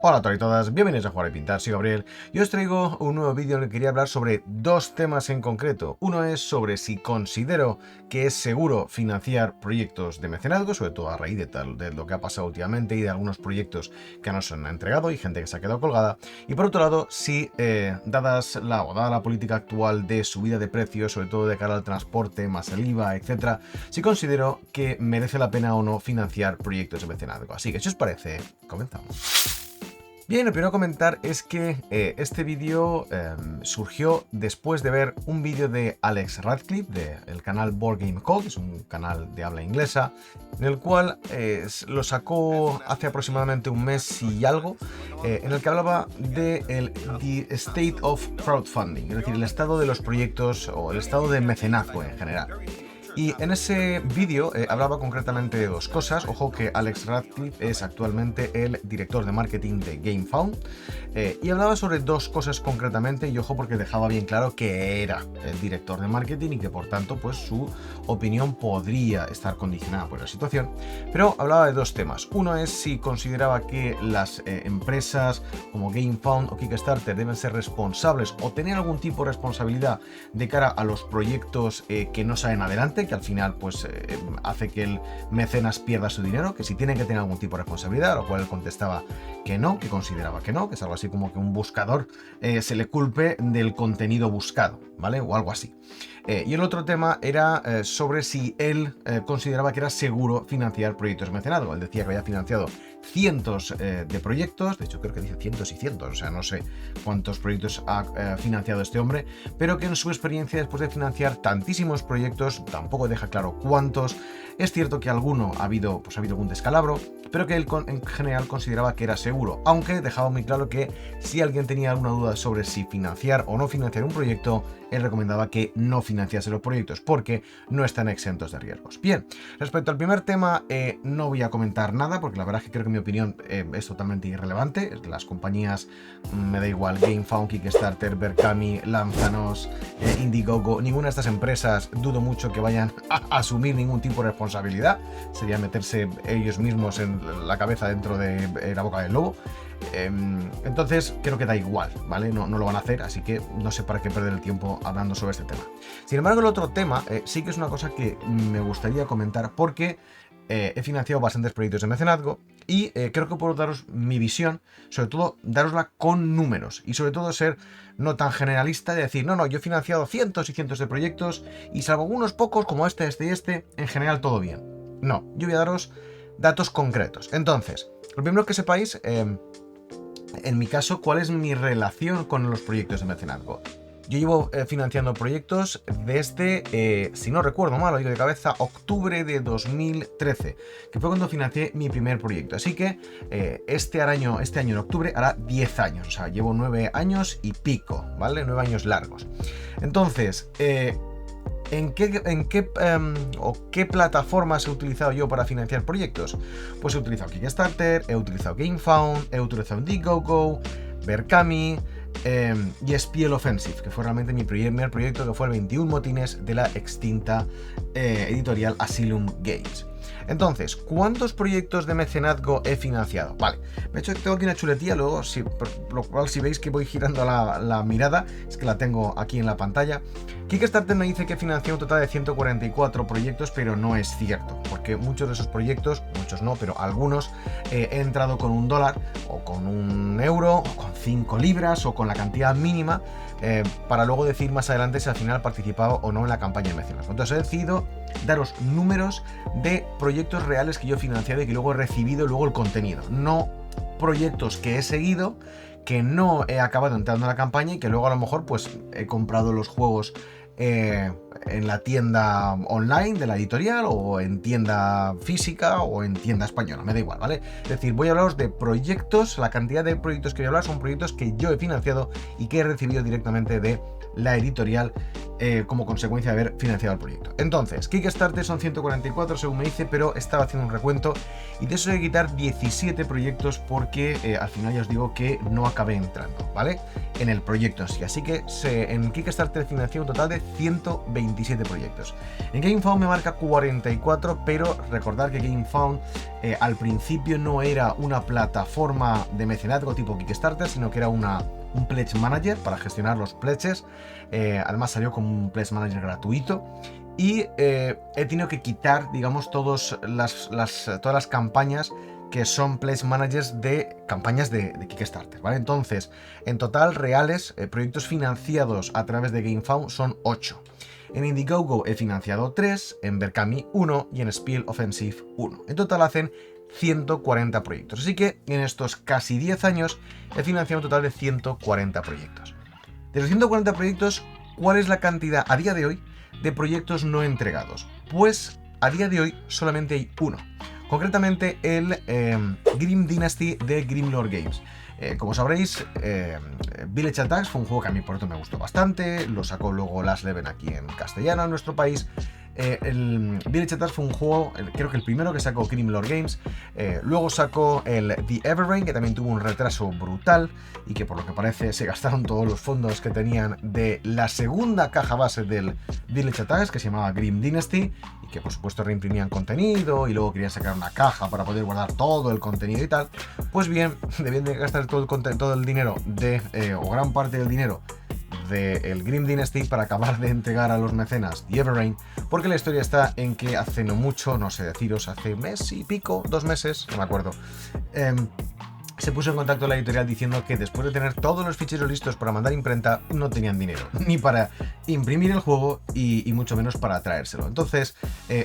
Hola a todos y todas, bienvenidos a Jugar y Pintar, soy Gabriel y os traigo un nuevo vídeo en el que quería hablar sobre dos temas en concreto. Uno es sobre si considero que es seguro financiar proyectos de mecenazgo, sobre todo a raíz de lo que ha pasado últimamente y de algunos proyectos que no se han entregado y gente que se ha quedado colgada. Y por otro lado, si dada la política actual de subida de precios, sobre todo de cara al transporte, más el IVA, etc., si considero que merece la pena o no financiar proyectos de mecenazgo. Así que si os parece, comenzamos. Bien, lo primero a comentar es que este vídeo surgió después de ver un vídeo de Alex Radcliffe del canal Board Game Code, que es un canal de habla inglesa, en el cual lo sacó hace aproximadamente un mes y algo, en el que hablaba de the state of crowdfunding, es decir, el estado de los proyectos o el estado de mecenazgo en general. Y en ese vídeo hablaba concretamente de dos cosas. Ojo que Alex Radcliffe es actualmente el director de marketing de GameFound. Y hablaba sobre dos cosas concretamente, y ojo porque dejaba bien claro que era el director de marketing y que por tanto pues su opinión podría estar condicionada por la situación. Pero hablaba de dos temas. Uno es si consideraba que las empresas como GameFound o Kickstarter deben ser responsables o tener algún tipo de responsabilidad de cara a los proyectos que no salen adelante, que al final pues hace que el mecenas pierda su dinero, que si tienen que tener algún tipo de responsabilidad, a lo cual él contestaba que no, que consideraba que no, que es algo así como que un buscador se le culpe del contenido buscado, ¿vale? O algo así. Y el otro tema era sobre si él consideraba que era seguro financiar proyectos de mecenazgo. Él decía que había financiado cientos de proyectos, de hecho creo que dice cientos y cientos, o sea, no sé cuántos proyectos ha financiado este hombre, pero que en su experiencia, después de financiar tantísimos proyectos, tampoco deja claro cuántos. Es cierto que ha habido algún descalabro, pero que él en general consideraba que era seguro, aunque dejaba muy claro que si alguien tenía alguna duda sobre si financiar o no financiar un proyecto, él recomendaba que no financiase los proyectos porque no están exentos de riesgos. Bien, respecto al primer tema no voy a comentar nada porque la verdad es que creo que mi opinión es totalmente irrelevante. Las compañías, me da igual, GameFound, Kickstarter, Berkami, Lanzanos, Indiegogo, ninguna de estas empresas dudo mucho que vayan a asumir ningún tipo de responsabilidad. Sería meterse ellos mismos en la cabeza dentro de la boca del lobo. Entonces creo que da igual, ¿vale? No lo van a hacer, así que no sé para qué perder el tiempo hablando sobre este tema. Sin embargo, el otro tema sí que es una cosa que me gustaría comentar porque he financiado bastantes proyectos de mecenazgo y creo que puedo daros mi visión, sobre todo darosla con números y sobre todo ser no tan generalista de decir, no, yo he financiado cientos y cientos de proyectos y salvo unos pocos como este, en general todo bien. No, yo voy a daros datos concretos. Entonces, lo primero que sepáis, en mi caso, ¿cuál es mi relación con los proyectos de mecenazgo? Yo llevo financiando proyectos desde, si no recuerdo mal, lo digo de cabeza, octubre de 2013, que fue cuando financié mi primer proyecto. Así que este año en octubre hará 10 años, o sea, llevo 9 años y pico, ¿vale? 9 años largos. Entonces, ¿En qué plataformas he utilizado yo para financiar proyectos? Pues he utilizado Kickstarter, he utilizado GameFound, he utilizado Indiegogo, Berkami y Spiel Offensive, que fue realmente mi primer proyecto, que fue el 21 motines de la extinta editorial Asylum Games. Entonces, ¿cuántos proyectos de mecenazgo he financiado? Vale, de hecho tengo aquí una chuletilla, luego, por lo cual si veis que voy girando la mirada, es que la tengo aquí en la pantalla. Kickstarter me dice que he financiado un total de 144 proyectos, pero no es cierto, porque muchos de esos proyectos, muchos no, pero algunos, he entrado con $1, o con €1, o con 5 libras, o con la cantidad mínima, para luego decir más adelante si al final he participado o no en la campaña de mecenazgo. Entonces he decidido daros números de proyectos reales que yo he financiado y que luego he recibido el contenido, no proyectos que he seguido, que no he acabado entrando en la campaña y que luego a lo mejor pues he comprado los juegos en la tienda online de la editorial o en tienda física o en tienda española, me da igual, ¿vale? Es decir, voy a hablaros de proyectos, la cantidad de proyectos que voy a hablar son proyectos que yo he financiado y que he recibido directamente de la editorial como consecuencia de haber financiado el proyecto. Entonces, Kickstarter son 144 según me dice, pero estaba haciendo un recuento y de eso hay que quitar 17 proyectos porque al final ya os digo que no acabé entrando, ¿vale? En el proyecto en sí. Así que en Kickstarter financié un total de 127 proyectos. En GameFound me marca 44, pero recordad que GameFound al principio no era una plataforma de mecenazgo tipo Kickstarter, sino que era un Pledge Manager para gestionar los pledges. Además salió como un Pledge Manager gratuito. Y he tenido que quitar, digamos, todas las campañas que son Pledge Managers de campañas de Kickstarter, ¿vale? Entonces, en total, reales, proyectos financiados a través de GameFound son 8. En Indiegogo he financiado 3, en Berkami 1 y en Spiel Offensive 1. En total hacen 140 proyectos. Así que en estos casi 10 años he financiado un total de 140 proyectos. De los 140 proyectos, ¿cuál es la cantidad a día de hoy de proyectos no entregados? Pues a día de hoy solamente hay uno. Concretamente el Grim Dynasty de Grimlore Games. Como sabréis, Village Attacks fue un juego que a mí por otro me gustó bastante. Lo sacó luego Last Leven aquí en castellano en nuestro país. El Village Attacks fue un juego, creo que el primero que sacó Grimlore Games. Luego sacó el The Everrain, que también tuvo un retraso brutal y que por lo que parece se gastaron todos los fondos que tenían de la segunda caja base del Village Attacks, que se llamaba Grim Dynasty, y que por supuesto reimprimían contenido y luego querían sacar una caja para poder guardar todo el contenido y tal. Pues bien, debían de gastar todo el dinero o gran parte del dinero del Grim Dynasty para acabar de entregar a los mecenas The Everrain, porque la historia está en que hace no mucho, no sé deciros, hace mes y pico, 2 meses, no me acuerdo, se puso en contacto la editorial diciendo que después de tener todos los ficheros listos para mandar imprenta, no tenían dinero, ni para imprimir el juego y mucho menos para traérselo. Entonces,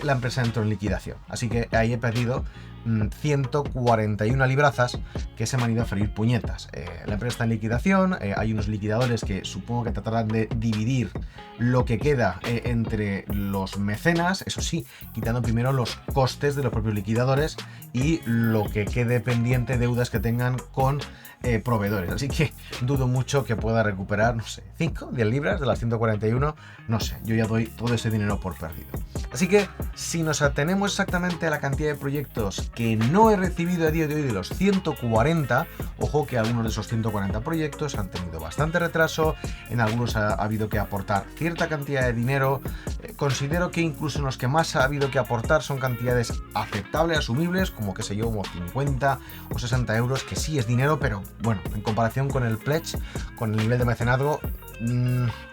la empresa entró en liquidación. Así que ahí he perdido 141 librazas que se me han ido a freír puñetas. La empresa está en liquidación, hay unos liquidadores que supongo que tratarán de dividir lo que queda entre los mecenas, eso sí, quitando primero los costes de los propios liquidadores y lo que quede pendiente, deudas que tengan con proveedores. Así que dudo mucho que pueda recuperar, no sé, 5, 10 libras de las 141, no sé, yo ya doy todo ese dinero por perdido. Así que si nos atenemos exactamente a la cantidad de proyectos que no he recibido a día de hoy de los 140, ojo que algunos de esos 140 proyectos han tenido bastante retraso, en algunos ha habido que aportar cierta cantidad de dinero. Considero que incluso en los que más ha habido que aportar son cantidades aceptables, asumibles, como que sé yo, como 50 o 60 euros, que sí es dinero, pero bueno, en comparación con el pledge, con el nivel de mecenazgo,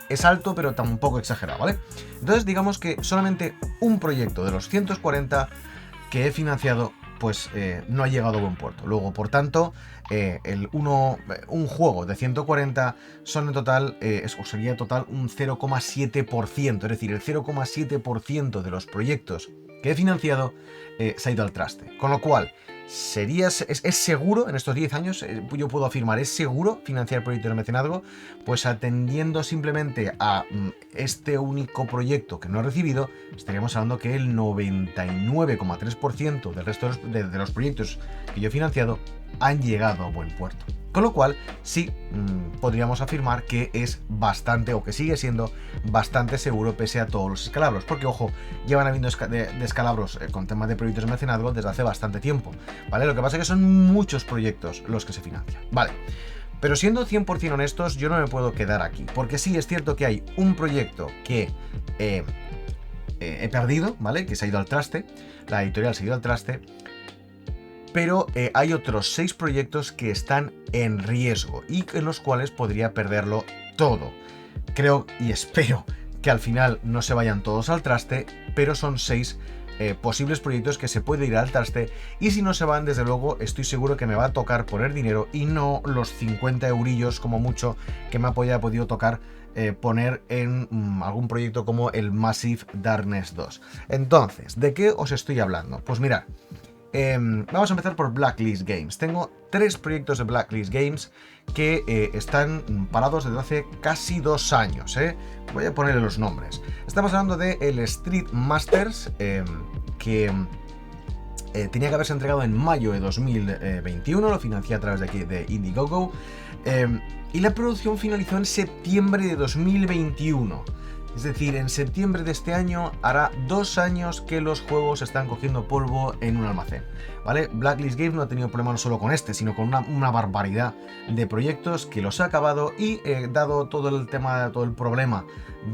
es alto, pero tampoco exagerado, ¿vale? Entonces digamos que solamente un proyecto de los 140 que he financiado, pues no ha llegado a buen puerto. Luego, por tanto, un juego de 140 son en total, sería en total un 0,7%, es decir, el 0,7% de los proyectos que he financiado se ha ido al traste. Con lo cual, es seguro, en estos 10 años, yo puedo afirmar, es seguro financiar proyectos de mecenazgo, pues atendiendo simplemente a este único proyecto que no he recibido, estaríamos hablando que el 99,3% del resto de los proyectos que yo he financiado han llegado a buen puerto. Con lo cual, sí, podríamos afirmar que es bastante, o que sigue siendo bastante seguro pese a todos los escalabros. Porque, ojo, llevan habiendo descalabros con temas de proyectos de mecenazgo desde hace bastante tiempo, ¿vale? Lo que pasa es que son muchos proyectos los que se financian, ¿vale? Pero siendo 100% honestos, yo no me puedo quedar aquí. Porque sí, es cierto que hay un proyecto que he perdido, ¿vale? Que se ha ido al traste, la editorial se ha ido al traste. Pero hay otros 6 proyectos que están en riesgo y en los cuales podría perderlo todo. Creo y espero que al final no se vayan todos al traste, pero son 6 posibles proyectos que se puede ir al traste, y si no se van, desde luego estoy seguro que me va a tocar poner dinero y no los 50 eurillos como mucho que me haya podido tocar poner en algún proyecto como el Massive Darkness 2. Entonces, ¿de qué os estoy hablando? Pues mirad, vamos a empezar por Blacklist Games. Tengo 3 proyectos de Blacklist Games que están parados desde hace casi 2 años. Voy a ponerle los nombres. Estamos hablando de el Street Masters, que tenía que haberse entregado en mayo de 2021, lo financié a través de aquí de Indiegogo, y la producción finalizó en septiembre de 2021. Es decir, en septiembre de este año hará 2 años que los juegos están cogiendo polvo en un almacén, ¿vale? Blacklist Games no ha tenido problema no solo con este, sino con una barbaridad de proyectos que los ha acabado y dado todo el tema, todo el problema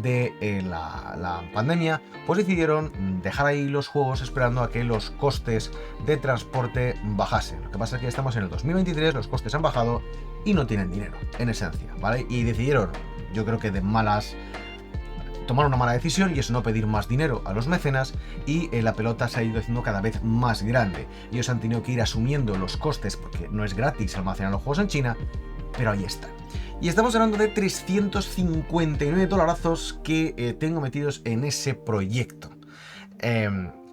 de la pandemia, pues decidieron dejar ahí los juegos esperando a que los costes de transporte bajasen. Lo que pasa es que estamos en el 2023, los costes han bajado y no tienen dinero, en esencia, ¿vale? Y decidieron, yo creo que tomar una mala decisión, y es no pedir más dinero a los mecenas, y la pelota se ha ido haciendo cada vez más grande. Ellos han tenido que ir asumiendo los costes porque no es gratis almacenar los juegos en China, pero ahí está. Y estamos hablando de 359 dolarazos que tengo metidos en ese proyecto.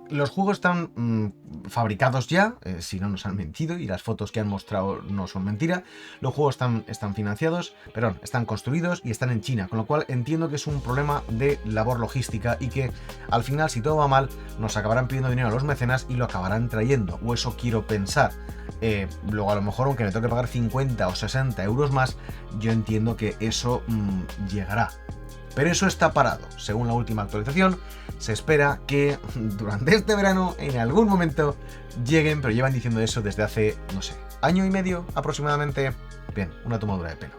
Los juegos están fabricados ya, si no nos han mentido, y las fotos que han mostrado no son mentira. Los juegos están financiados, perdón, están construidos y están en China, con lo cual entiendo que es un problema de labor logística y que al final, si todo va mal, nos acabarán pidiendo dinero a los mecenas y lo acabarán trayendo, o eso quiero pensar. Luego a lo mejor, aunque me toque pagar 50 o 60 euros más, yo entiendo que eso llegará. Pero eso está parado. Según la última actualización, se espera que durante este verano, en algún momento, lleguen, pero llevan diciendo eso desde hace, no sé, año y medio aproximadamente. Bien, una tomadura de pelo.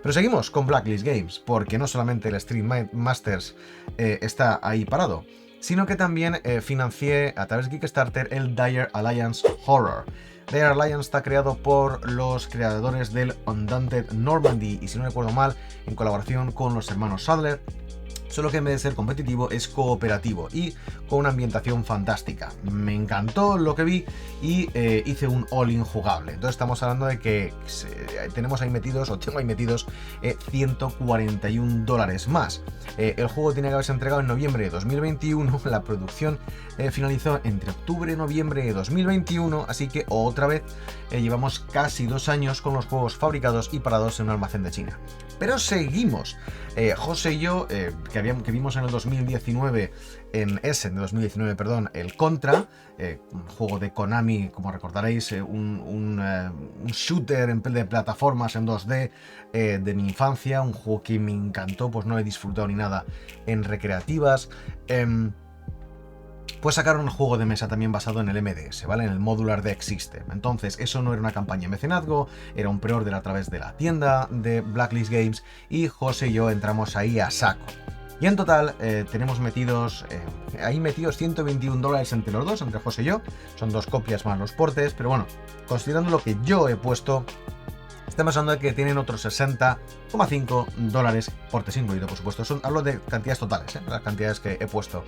Pero seguimos con Blacklist Games, porque no solamente el Stream Masters está ahí parado, sino que también financié a través de Kickstarter el Dire Alliance Horror. Dire Alliance está creado por los creadores del Undaunted Normandy, y si no recuerdo mal, en colaboración con los hermanos Sadler, solo que en vez de ser competitivo es cooperativo y con una ambientación fantástica. Me encantó lo que vi y hice un all-in jugable. Entonces estamos hablando de que tenemos ahí metidos, o tengo ahí metidos, 141 dólares más. El juego tiene que haberse entregado en noviembre de 2021, la producción finalizó entre octubre y noviembre de 2021, así que otra vez llevamos casi 2 años con los juegos fabricados y parados en un almacén de China. Pero seguimos. José y yo, que vimos en el 2019, en Essen de 2019, perdón, el Contra, un juego de Konami, como recordaréis, un shooter de plataformas en 2D de mi infancia, un juego que me encantó, pues no he disfrutado ni nada en recreativas. Pues sacaron un juego de mesa también basado en el MDS, ¿vale? En el Modular Deck System. Entonces, eso no era una campaña de mecenazgo, era un pre-order a través de la tienda de Blacklist Games, y José y yo entramos ahí a saco. Y en total tenemos metidos 121 dólares entre los dos, entre José y yo. Son 2 copias más los portes, pero bueno, considerando lo que yo he puesto, estamos hablando de que tienen otros 60,5 dólares, portes incluido, por supuesto. Hablo de cantidades totales, las cantidades que he puesto.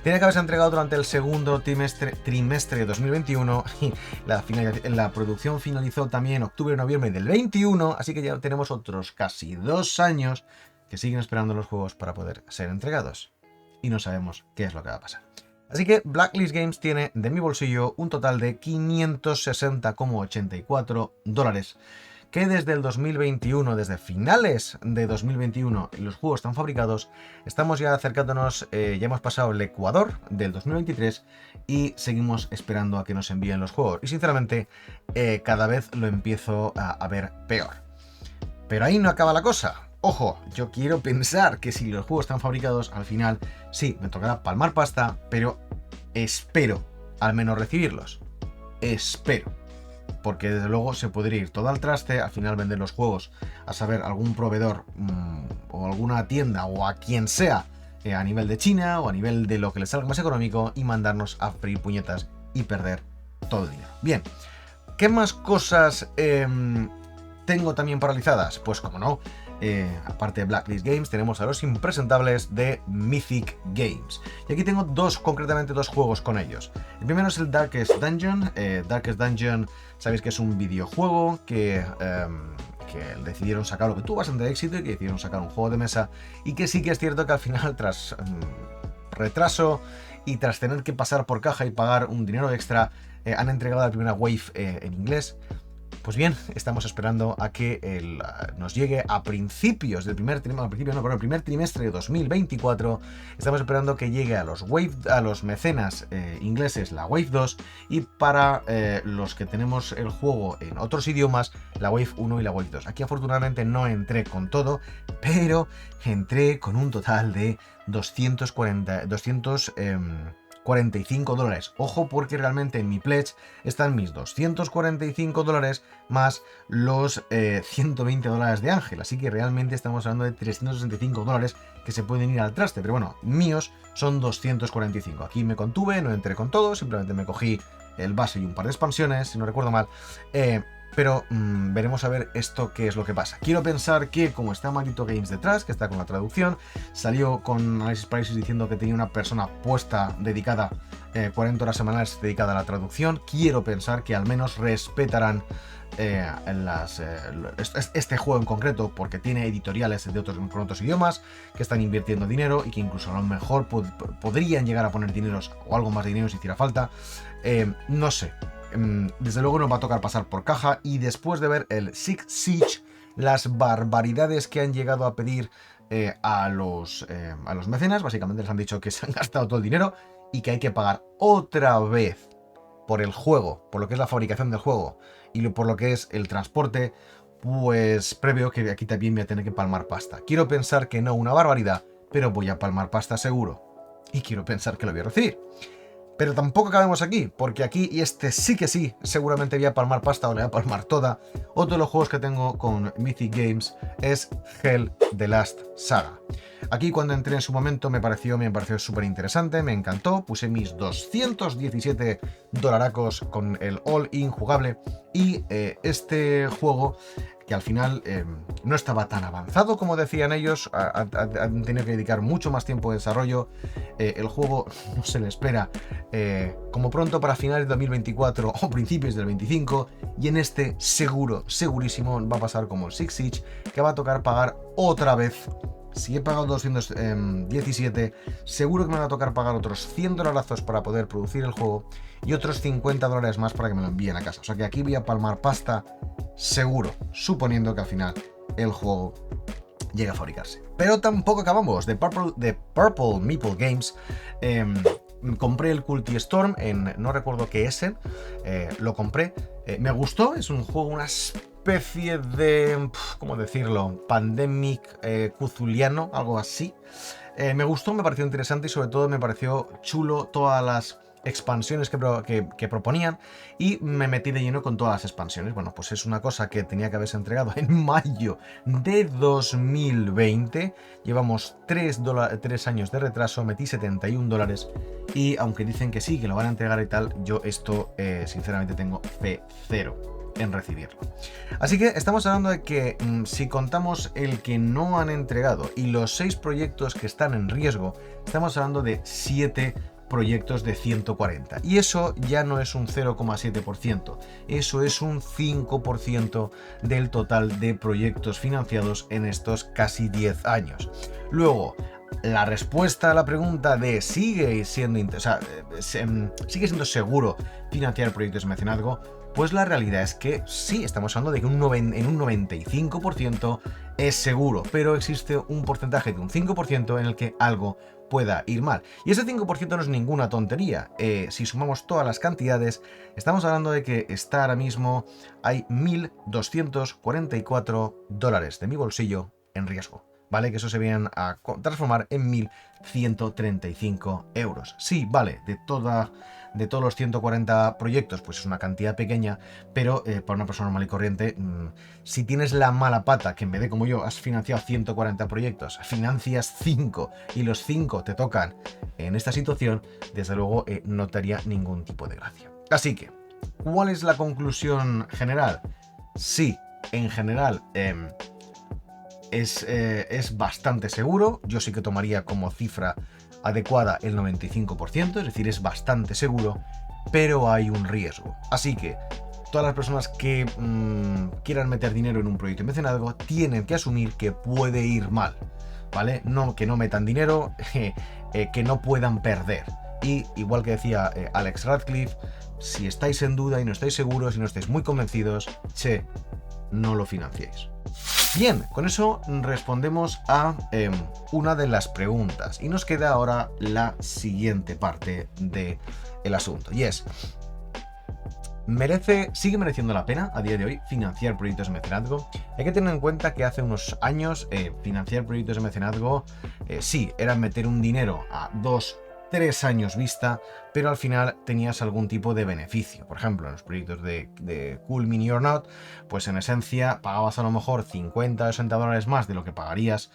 Tiene que haberse entregado durante el segundo trimestre de 2021 y la producción finalizó también octubre-noviembre del 21, así que ya tenemos otros casi 2 años que siguen esperando los juegos para poder ser entregados. Y no sabemos qué es lo que va a pasar. Así que Blacklist Games tiene de mi bolsillo un total de 560,84 dólares. Que desde el 2021, desde finales de 2021, los juegos están fabricados. Estamos ya acercándonos, ya hemos pasado el Ecuador del 2023 y seguimos esperando a que nos envíen los juegos. Y sinceramente, cada vez lo empiezo a ver peor. Pero ahí no acaba la cosa. Ojo, yo quiero pensar que si los juegos están fabricados, al final sí, me tocará palmar pasta, pero espero al menos recibirlos. Espero. Porque desde luego se podría ir todo al traste, al final vender los juegos a saber algún proveedor o alguna tienda o a quien sea a nivel de China o a nivel de lo que les salga más económico y mandarnos a freír puñetas y perder todo el dinero. Bien, ¿qué más cosas tengo también paralizadas? Pues como no, aparte de Blacklist Games, tenemos a los impresentables de Mythic Games. Y aquí tengo concretamente dos juegos con ellos. El primero es el Darkest Dungeon. Darkest Dungeon, sabéis que es un videojuego que decidieron sacarlo, que tuvo bastante éxito y que decidieron sacar un juego de mesa. Y que sí que es cierto que al final, tras retraso y tras tener que pasar por caja y pagar un dinero extra, han entregado la primera wave en inglés. Pues bien, estamos esperando a que nos llegue a principios del primer trimestre de 2024. Estamos esperando que llegue a los mecenas ingleses la Wave 2 y para los que tenemos el juego en otros idiomas, la Wave 1 y la Wave 2. Aquí afortunadamente no entré con todo, pero entré con un total de 245 dólares. Ojo, porque realmente en mi pledge están mis 245 dólares más los 120 dólares de Ángel. Así que realmente estamos hablando de 365 dólares que se pueden ir al traste. Pero bueno, míos son 245. Aquí me contuve, no entré con todo, simplemente me cogí el base y un par de expansiones, si no recuerdo mal. Pero veremos a ver esto qué es lo que pasa. Quiero pensar que como está Maldito Games detrás, que está con la traducción, salió con Analysis Paralysis diciendo que tenía una persona puesta, dedicada, 40 horas semanales dedicada a la traducción. Quiero pensar que al menos respetarán este juego en concreto, porque tiene editoriales con otros idiomas que están invirtiendo dinero y que incluso a lo mejor podrían llegar a poner dineros o algo más de dinero si hiciera falta. No sé. Desde luego nos va a tocar pasar por caja, y después de ver el Six Siege, las barbaridades que han llegado a pedir a los mecenas, básicamente les han dicho que se han gastado todo el dinero y que hay que pagar otra vez por el juego, por lo que es la fabricación del juego y por lo que es el transporte, pues preveo que aquí también voy a tener que palmar pasta. Quiero pensar que no una barbaridad, pero voy a palmar pasta seguro. Y quiero pensar que lo voy a recibir. Pero tampoco acabemos aquí, porque aquí, y este sí que sí, seguramente voy a palmar pasta o le voy a palmar toda. Otro de los juegos que tengo con Mythic Games es Hell The Last Saga. Aquí cuando entré en su momento me pareció súper interesante, me encantó, puse mis 217 dolaracos con el all-in jugable, y este juego, que al final no estaba tan avanzado como decían ellos, han tenido que dedicar mucho más tiempo de desarrollo. El juego no se le espera como pronto para finales de 2024 o principios del 25, y en este segurísimo va a pasar como el Six Siege, que va a tocar pagar otra vez. Si he pagado 217, seguro que me va a tocar pagar otros 100 dolarazos para poder producir el juego y otros 50 dólares más para que me lo envíen a casa. O sea que aquí voy a palmar pasta seguro, suponiendo que al final el juego llegue a fabricarse. Pero tampoco acabamos. De Purple Meeple Games, compré el Culti Storm en no recuerdo qué Essen, lo compré, me gustó, es un juego, una especie de, ¿cómo decirlo? Pandemic cuzuliano, algo así. Me gustó, me pareció interesante y sobre todo me pareció chulo todas las expansiones que proponían, y me metí de lleno con todas las expansiones. Bueno, pues es una cosa que tenía que haberse entregado en mayo de 2020. Llevamos 3 años de retraso, metí 71 dólares, y aunque dicen que sí, que lo van a entregar y tal, yo esto sinceramente tengo fe cero en recibirlo. Así que estamos hablando de que si contamos el que no han entregado y los 6 proyectos que están en riesgo, estamos hablando de 7 proyectos de 140, y eso ya no es un 0,7%, eso es un 5% del total de proyectos financiados en estos casi 10 años. Luego, la respuesta a la pregunta de sigue siendo seguro financiar proyectos de mecenazgo, pues la realidad es que sí, estamos hablando de que en un 95% es seguro, pero existe un porcentaje de un 5% en el que algo pueda ir mal. Y ese 5% no es ninguna tontería. Si sumamos todas las cantidades, estamos hablando de que está ahora mismo, hay 1.244 dólares de mi bolsillo en riesgo, ¿vale? Que eso se vienen a transformar en 1.135 euros. Sí, vale, de todos los 140 proyectos, pues es una cantidad pequeña, pero para una persona normal y corriente, si tienes la mala pata, que en vez de como yo has financiado 140 proyectos, financias 5 y los 5 te tocan en esta situación, desde luego no te haría ningún tipo de gracia. Así que, ¿cuál es la conclusión general? Sí, en general es bastante seguro. Yo sí que tomaría como cifra adecuada el 95%, es decir, es bastante seguro, pero hay un riesgo. Así que todas las personas que quieran meter dinero en un proyecto de mecenazgo tienen que asumir que puede ir mal, ¿vale? No, que no metan dinero, que no puedan perder. Y igual que decía Alex Radcliffe, si estáis en duda y no estáis seguros y no estáis muy convencidos, no lo financiéis. Bien, con eso respondemos a una de las preguntas y nos queda ahora la siguiente parte del asunto, y es: Sigue mereciendo la pena a día de hoy financiar proyectos de mecenazgo. Hay que tener en cuenta que hace unos años financiar proyectos de mecenazgo sí, era meter un dinero a 2-3 años vista, pero al final tenías algún tipo de beneficio. Por ejemplo, en los proyectos de Cool Mini or Not, pues en esencia pagabas a lo mejor 50 o 60 dólares más de lo que pagarías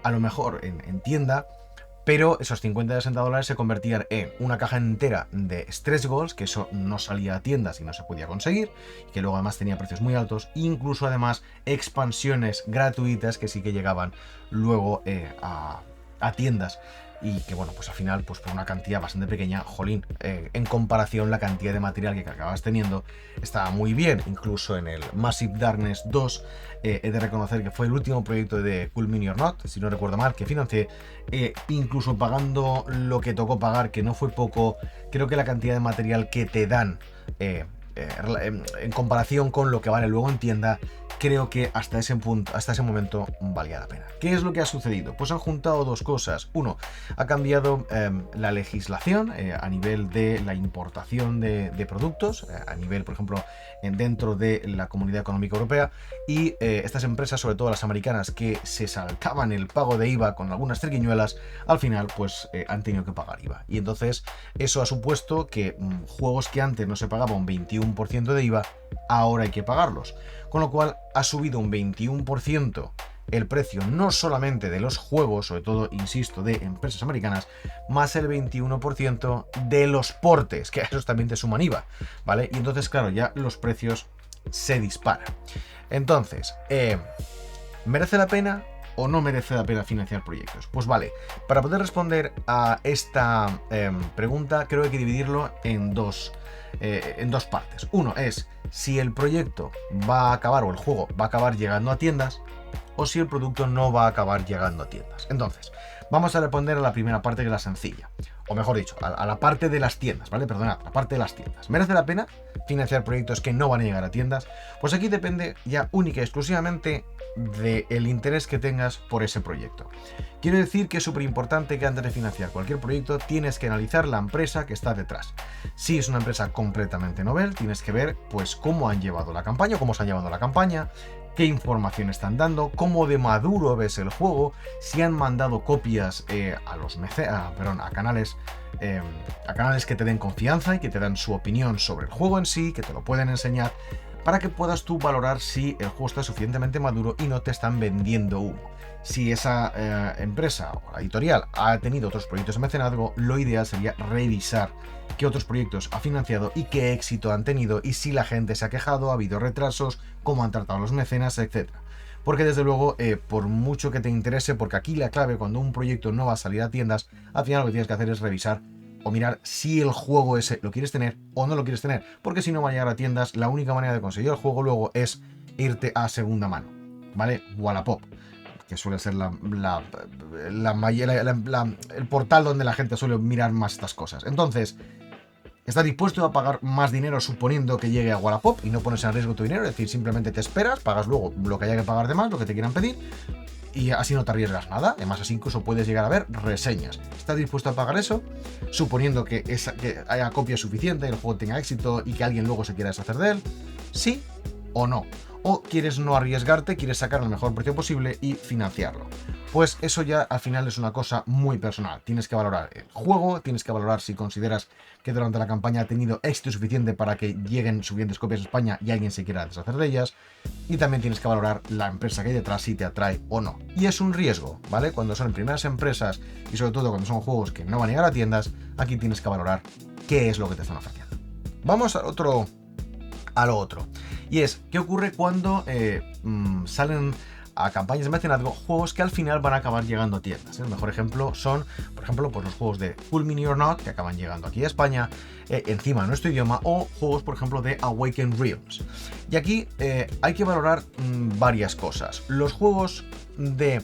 a lo mejor en tienda, pero esos 50 o 60 dólares se convertían en una caja entera de stretch goals, que eso no salía a tiendas y no se podía conseguir, que luego además tenía precios muy altos, incluso además expansiones gratuitas que sí que llegaban luego a tiendas. Y que bueno, pues al final, pues por una cantidad bastante pequeña, jolín, en comparación la cantidad de material que acabas teniendo estaba muy bien. Incluso en el Massive Darkness 2 he de reconocer que fue el último proyecto de Cool Mini or Not, si no recuerdo mal, que financié, incluso pagando lo que tocó pagar, que no fue poco. Creo que la cantidad de material que te dan en comparación con lo que vale luego en tienda, creo que hasta ese punto, hasta ese momento valía la pena. ¿Qué es lo que ha sucedido? Pues han juntado dos cosas. Uno, ha cambiado la legislación a nivel de la importación de productos, a nivel, por ejemplo, dentro de la Comunidad Económica Europea, y estas empresas, sobre todo las americanas, que se saltaban el pago de IVA con algunas triquiñuelas, al final pues han tenido que pagar IVA. Y entonces eso ha supuesto que juegos que antes no se pagaba un 21% de IVA, ahora hay que pagarlos. Con lo cual ha subido un 21% el precio no solamente de los juegos, sobre todo, insisto, de empresas americanas, más el 21% de los portes, que a esos también te suman IVA, ¿vale? Y entonces, claro, ya los precios se disparan. Entonces, ¿merece la pena o no merece la pena financiar proyectos? Pues vale, para poder responder a esta pregunta, creo que hay que dividirlo en dos partes. Uno es si el proyecto va a acabar, o el juego va a acabar llegando a tiendas, o si el producto no va a acabar llegando a tiendas. Entonces, vamos a responder a la primera parte, que es la sencilla. O mejor dicho, a la parte de las tiendas, ¿vale? Perdonad, la parte de las tiendas. ¿Merece la pena financiar proyectos que no van a llegar a tiendas? Pues aquí depende ya única y exclusivamente del interés que tengas por ese proyecto. Quiero decir que es súper importante que antes de financiar cualquier proyecto tienes que analizar la empresa que está detrás. Si es una empresa completamente novel, tienes que ver pues cómo han llevado la campaña, cómo están llevando la campaña, qué información están dando, cómo de maduro ves el juego, si han mandado copias a canales que te den confianza y que te dan su opinión sobre el juego en sí, que te lo pueden enseñar, para que puedas tú valorar si el juego está suficientemente maduro y no te están vendiendo humo. Si esa empresa o la editorial ha tenido otros proyectos de mecenazgo, lo ideal sería revisar qué otros proyectos ha financiado y qué éxito han tenido, y si la gente se ha quejado, ha habido retrasos, cómo han tratado a los mecenas, etc. Porque desde luego, por mucho que te interese, porque aquí la clave cuando un proyecto no va a salir a tiendas, al final lo que tienes que hacer es revisar o mirar si el juego ese lo quieres tener o no lo quieres tener, porque si no va a llegar a tiendas, la única manera de conseguir el juego luego es irte a segunda mano, ¿vale? Wallapop, que suele ser el portal donde la gente suele mirar más estas cosas. Entonces, ¿estás dispuesto a pagar más dinero suponiendo que llegue a Wallapop y no pones en riesgo tu dinero? Es decir, simplemente te esperas, pagas luego lo que haya que pagar de más, lo que te quieran pedir, y así no te arriesgas nada. Además, así incluso puedes llegar a ver reseñas. ¿Estás dispuesto a pagar eso? Suponiendo que haya copia suficiente, el juego tenga éxito y que alguien luego se quiera deshacer de él. ¿Sí o no? ¿O quieres no arriesgarte, quieres sacar el mejor precio posible y financiarlo? Pues eso ya al final es una cosa muy personal. Tienes que valorar el juego, tienes que valorar si consideras que durante la campaña ha tenido éxito suficiente para que lleguen suficientes copias a España y alguien se quiera deshacer de ellas. Y también tienes que valorar la empresa que hay detrás, si te atrae o no. Y es un riesgo, ¿vale? Cuando son primeras empresas y sobre todo cuando son juegos que no van a llegar a tiendas, aquí tienes que valorar qué es lo que te están ofreciendo. Vamos a lo otro. Y es, ¿qué ocurre cuando salen a campañas de mecenazgo juegos que al final van a acabar llegando a tiendas? El mejor ejemplo son, por ejemplo, pues los juegos de Cool Mini or Not, que acaban llegando aquí a España, encima de nuestro idioma, o juegos, por ejemplo, de Awakened Realms. Y aquí hay que valorar varias cosas. Los juegos de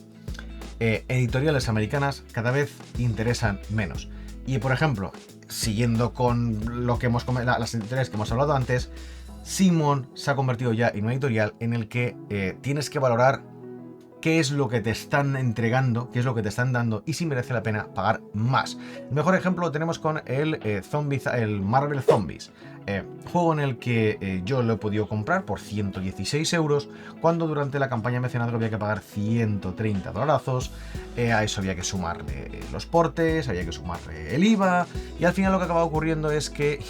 editoriales americanas cada vez interesan menos. Y, por ejemplo, siguiendo con lo que las editoriales que hemos hablado antes, Simon se ha convertido ya en una editorial en el que tienes que valorar qué es lo que te están entregando, qué es lo que te están dando y si merece la pena pagar más. El mejor ejemplo lo tenemos con el Marvel Zombies. Juego en el que yo lo he podido comprar por 116 euros, cuando durante la campaña mecenazgo había que pagar 130 $. A eso había que sumarle los portes, había que sumarle el IVA, y al final lo que acababa ocurriendo es que,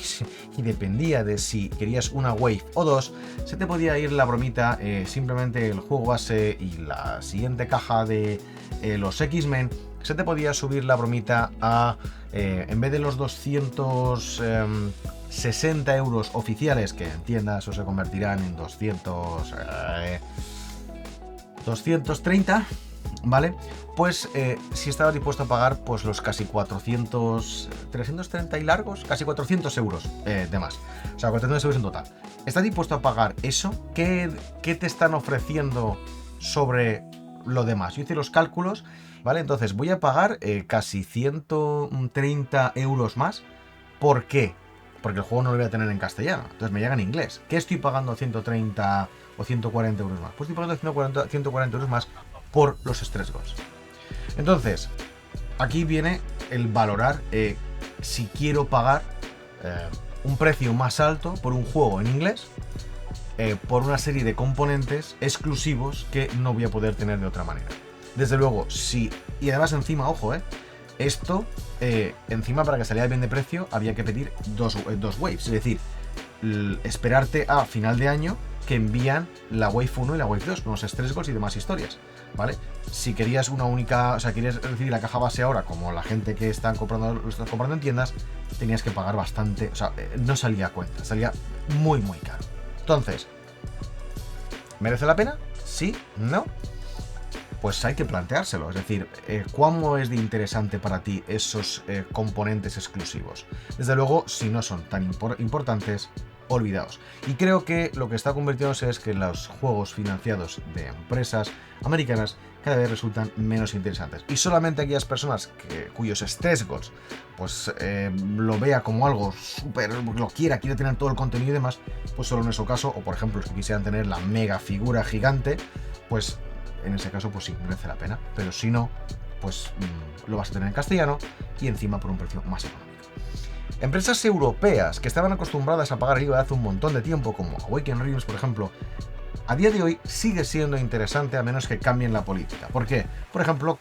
y dependía de si querías una wave o dos, se te podía ir la bromita, simplemente el juego base y la siguiente caja de los X-Men, se te podía subir la bromita a, en vez de los 260 euros oficiales, que en tiendas o se convertirán en 230, ¿vale? Pues si estabas dispuesto a pagar pues los casi 330 y largos, casi 400 euros de más. O sea, 400 euros en total. ¿Estás dispuesto a pagar eso? ¿Qué te están ofreciendo sobre lo demás? Yo hice los cálculos, ¿vale? Entonces voy a pagar casi 130 euros más. ¿Por qué? Porque el juego no lo voy a tener en castellano, entonces me llega en inglés. ¿Qué estoy pagando 130 o 140 euros más? Pues estoy pagando 140 euros más por los Stretch Goals. Entonces, aquí viene el valorar si quiero pagar un precio más alto por un juego en inglés, por una serie de componentes exclusivos que no voy a poder tener de otra manera. Desde luego, sí. Y además encima, ojo, esto, encima para que saliera bien de precio, había que pedir dos waves. Es decir, esperarte a final de año que envían la wave 1 y la wave 2, con los Stretch Goals y demás historias, ¿vale? Si querías una única, o sea, querías recibir la caja base ahora, como la gente que lo está comprando en tiendas, tenías que pagar bastante, o sea, no salía a cuenta, salía muy caro. Entonces, ¿merece la pena? ¿Sí? ¿No? Pues hay que planteárselo, es decir, ¿cómo es de interesante para ti esos componentes exclusivos? Desde luego, si no son tan importantes, olvidaos. Y creo que lo que está convirtiéndose es que los juegos financiados de empresas americanas cada vez resultan menos interesantes. Y solamente aquellas personas cuyos Stretch Goals pues lo vea como algo súper, lo quiera tener todo el contenido y demás, pues solo en ese caso, o por ejemplo los que quisieran tener la mega figura gigante, pues en ese caso pues sí, merece la pena. Pero si no, pues lo vas a tener en castellano y encima por un precio más económico. Empresas europeas que estaban acostumbradas a pagar el IVA hace un montón de tiempo, como Awaken Realms, por ejemplo, a día de hoy sigue siendo interesante a menos que cambien la política. ¿Por qué? Por ejemplo,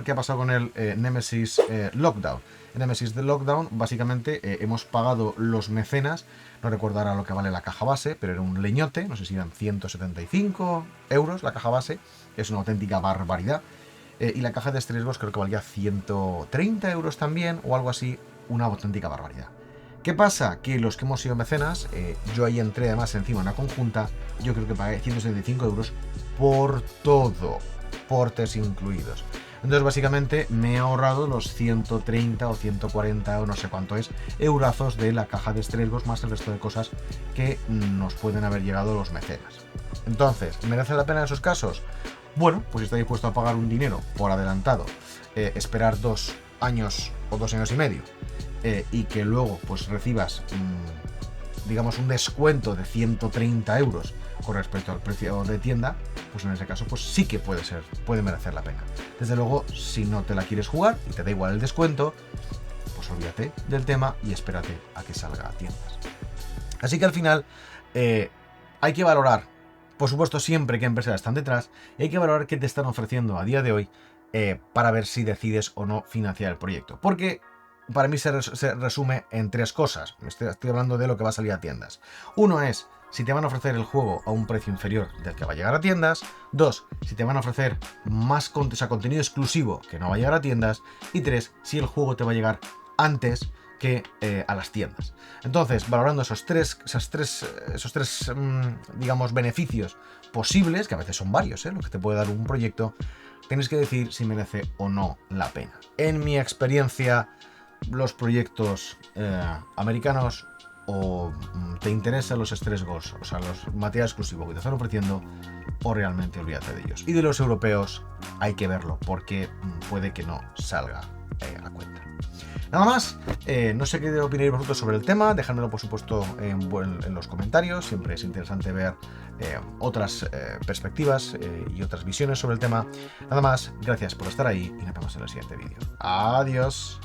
¿qué ha pasado con el Nemesis Lockdown? En Nemesis de Lockdown, básicamente, hemos pagado los mecenas, no recuerdo ahora lo que vale la caja base, pero era un leñote, no sé si eran 175 euros la caja base, que es una auténtica barbaridad. Y la caja de Stretch Goals creo que valía 130 euros también, o algo así, una auténtica barbaridad. ¿Qué pasa? Que los que hemos sido mecenas, yo ahí entré además encima en una conjunta, yo creo que pagué 175 euros por todo, portes incluidos. Entonces básicamente me he ahorrado los 130 o 140 o no sé cuánto es eurazos de la caja de Stretch Goals más el resto de cosas que nos pueden haber llegado los mecenas. Entonces, ¿merece la pena en esos casos? Bueno, pues si está dispuesto a pagar un dinero por adelantado, esperar 2 años o 2 años y medio, y que luego pues recibas digamos un descuento de 130 euros con respecto al precio de tienda, pues en ese caso pues sí que puede merecer la pena. Desde luego, si no te la quieres jugar y te da igual el descuento, pues olvídate del tema y espérate a que salga a tiendas. Así que al final hay que valorar, por supuesto, siempre qué empresas están detrás, y hay que valorar qué te están ofreciendo a día de hoy para ver si decides o no financiar el proyecto. Porque para mí se resume en 3 cosas. Estoy hablando de lo que va a salir a tiendas. Uno es si te van a ofrecer el juego a un precio inferior del que va a llegar a tiendas. 2, si te van a ofrecer más contenido exclusivo que no va a llegar a tiendas. Y 3, si el juego te va a llegar antes que a las tiendas. Entonces, valorando esos tres digamos, beneficios posibles, que a veces son varios, lo que te puede dar un proyecto, tienes que decir si merece o no la pena. En mi experiencia, los proyectos americanos, o te interesan los Stretch Goals, o sea, los materiales exclusivos que te están ofreciendo, o realmente olvídate de ellos. Y de los europeos hay que verlo, porque puede que no salga a cuenta. Nada más, no sé qué opináis vosotros sobre el tema, dejádmelo por supuesto en los comentarios, siempre es interesante ver otras perspectivas y otras visiones sobre el tema. Nada más, gracias por estar ahí y nos vemos en el siguiente vídeo. Adiós.